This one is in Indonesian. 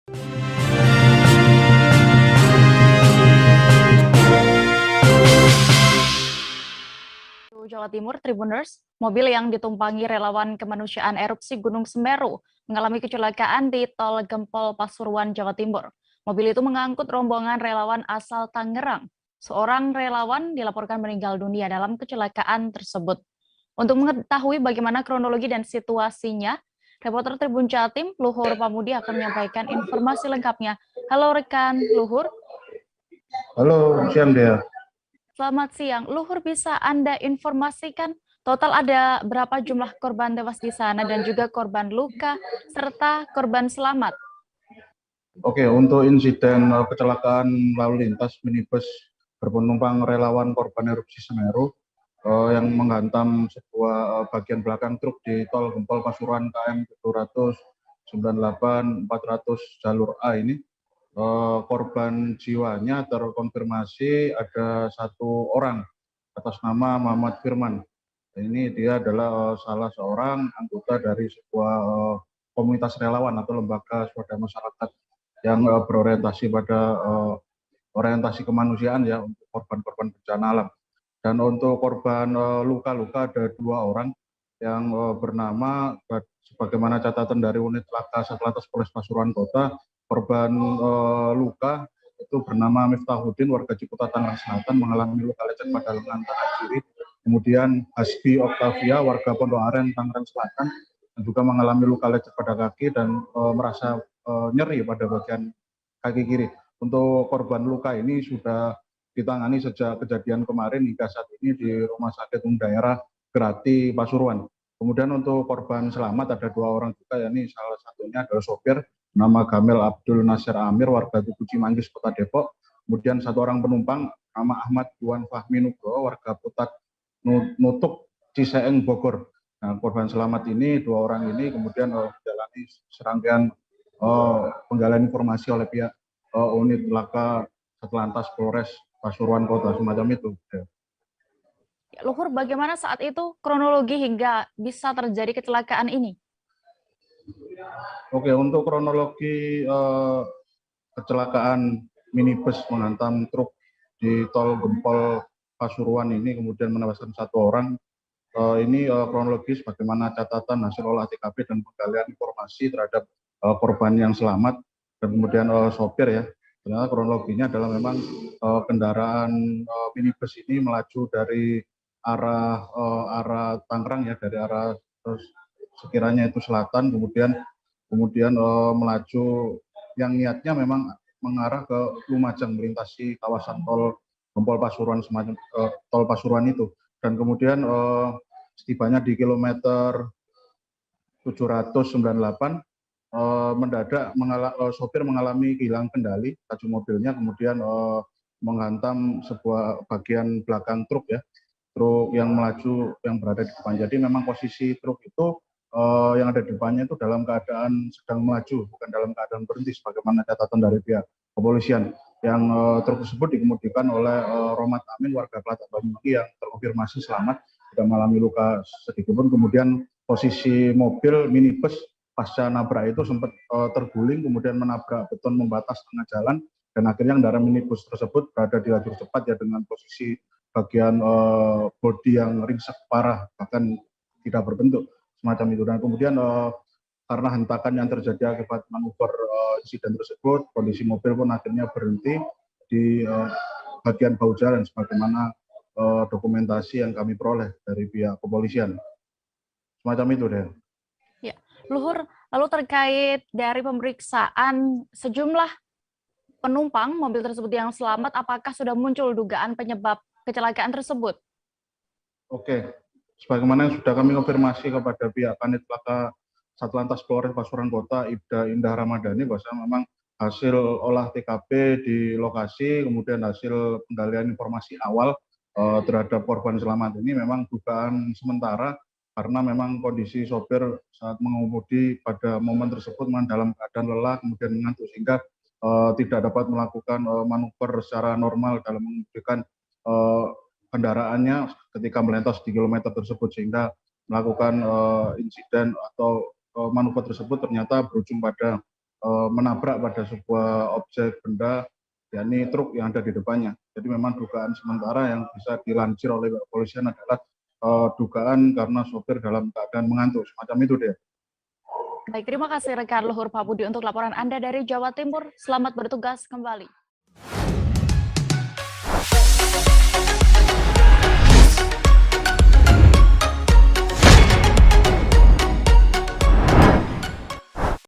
Jawa Timur, Tribuners, mobil yang ditumpangi relawan kemanusiaan erupsi Gunung Semeru mengalami kecelakaan di Tol Gempol Pasuruan, Jawa Timur. Mobil itu mengangkut rombongan relawan asal Tangerang. Seorang relawan dilaporkan meninggal dunia dalam kecelakaan tersebut. Untuk mengetahui bagaimana kronologi dan situasinya, reporter Tribun Jatim, Luhur Pamudi akan menyampaikan informasi lengkapnya. Halo rekan Luhur. Halo, siang Dea. Selamat siang. Luhur, bisa Anda informasikan total ada berapa jumlah korban tewas di sana dan juga korban luka serta korban selamat? Oke, untuk insiden kecelakaan lalu lintas minibus berpenumpang relawan korban erupsi Semeru yang menghantam sebuah bagian belakang truk di Tol Gempol Pasuruan KM 798 400 jalur A ini, korban jiwanya terkonfirmasi ada 1 orang atas nama Muhammad Firman. Ini dia adalah salah seorang anggota dari sebuah komunitas relawan atau lembaga swadaya masyarakat yang berorientasi pada orientasi kemanusiaan ya untuk korban-korban bencana alam. Dan untuk korban luka-luka ada 2 orang yang bernama sebagaimana catatan dari unit laka Satlantas Polres Pasuruan Kota, korban luka itu bernama Miftahuddin warga Ciputat Tangerang Selatan mengalami luka lecet pada lengan tangan kiri. Kemudian Hasbi Octavia warga Pondok Aren Tangerang Selatan juga mengalami luka lecet pada kaki dan merasa nyeri pada bagian kaki kiri. Untuk korban luka ini sudah ditangani sejak kejadian kemarin hingga saat ini di Rumah Sakit Umum Daerah Grati Pasuruan. Kemudian untuk korban selamat ada 2 orang juga, yakni salah satunya adalah sopir nama Gamel Abdul Nasir Amir warga Tugu Cimanggis Kota Depok. Kemudian 1 orang penumpang nama Ahmad Duan Fahmi Nugroho warga Putat Nutuk Ciseeng Bogor. Nah, korban selamat ini 2 orang ini kemudian menjalani serangkaian penggalian informasi oleh pihak unit laka Satlantas Polres Pasuruan Kota, semacam itu. Luhur, bagaimana saat itu kronologi hingga bisa terjadi kecelakaan ini? Oke, untuk kronologi kecelakaan minibus menghantam truk di Tol Gempol Pasuruan ini kemudian menewaskan 1 orang. Ini kronologis bagaimana catatan hasil olah TKP dan penggalian informasi terhadap korban yang selamat dan kemudian sopir ya. Ternyata kronologinya adalah memang kendaraan minibus ini melaju dari arah Tangerang ya, dari arah sekiranya itu selatan, kemudian melaju yang niatnya memang mengarah ke Lumajang melintasi kawasan Tol Gempol Pasuruan semacam Tol Pasuruan itu, dan kemudian setibanya di kilometer 798 mendadak sopir mengalami kehilangan kendali, laju mobilnya kemudian menghantam sebuah bagian belakang truk ya, truk yang melaju yang berada di depan. Jadi memang posisi truk itu yang ada di depannya itu dalam keadaan sedang melaju, bukan dalam keadaan berhenti sebagaimana catatan dari pihak kepolisian. Yang truk tersebut dikemudikan oleh Rohmat Amin warga Kelatan Banyuwangi yang terkonfirmasi selamat, tidak mengalami luka sedikitpun. Kemudian posisi mobil minibus pasca nabrak itu sempat terguling, kemudian menabrak beton membatas tengah jalan, dan akhirnya kendaraan minibus tersebut berada di lajur cepat ya dengan posisi bagian bodi yang ringsek parah, bahkan tidak berbentuk semacam itu. Dan kemudian karena hentakan yang terjadi akibat manuver insiden tersebut, kondisi mobil pun akhirnya berhenti di bagian bahu jalan sebagaimana dokumentasi yang kami peroleh dari pihak kepolisian. Semacam itu deh. Ya, Luhur, lalu terkait dari pemeriksaan sejumlah penumpang mobil tersebut yang selamat, apakah sudah muncul dugaan penyebab kecelakaan tersebut? Oke, sebagaimana yang sudah kami konfirmasi kepada pihak Kanit Laka Satlantas Polres Pasuruan Kota, Ibda Indah Ramadhani, bahwa memang hasil olah TKP di lokasi, kemudian hasil penggalian informasi awal terhadap korban selamat ini memang dugaan sementara, karena memang kondisi sopir saat mengemudi pada momen tersebut memang dalam keadaan lelah, kemudian mengantuk, sehingga tidak dapat melakukan manuver secara normal dalam mengemudikan kendaraannya ketika melintas di kilometer tersebut, sehingga melakukan insiden atau manuver tersebut ternyata berujung pada menabrak pada sebuah objek benda, yakni truk yang ada di depannya. Jadi memang dugaan sementara yang bisa dilansir oleh kepolisian adalah dugaan karena sopir dalam keadaan mengantuk, semacam itu deh. Baik, terima kasih rekan Luhur Pabudi untuk laporan Anda dari Jawa Timur. Selamat bertugas kembali.